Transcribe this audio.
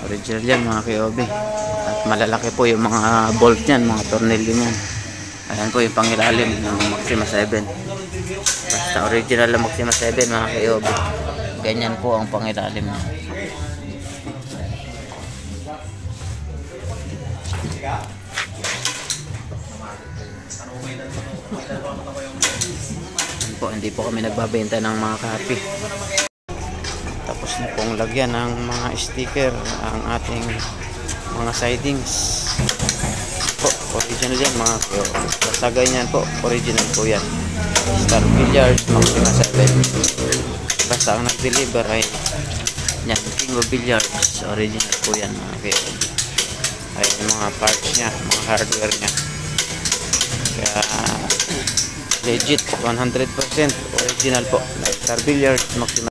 Original yan mga Kyobi. At malalaki po yung mga bolt yan, mga tornilyo yan. Ayan po yung pangilalim ng Maxima 7. Basta original ng Maxima 7 mga Kyobi. Ganyan po ang pangilalim niya. Po, hindi po kami nagbabenta ng mga copy. Tapos na pong lagyan ng mga sticker ang ating mga sidings po. Original yan mga kyo. Basta ganyan po, original po yan. Star Billiards Maxima 7. Basta ang nag-deliver ay yan, King of Billiards. Original po yan mga kyo. Ay yung mga parts nya, mga hardware nya. Kaya legit 100% original po. Star Billiards Maxima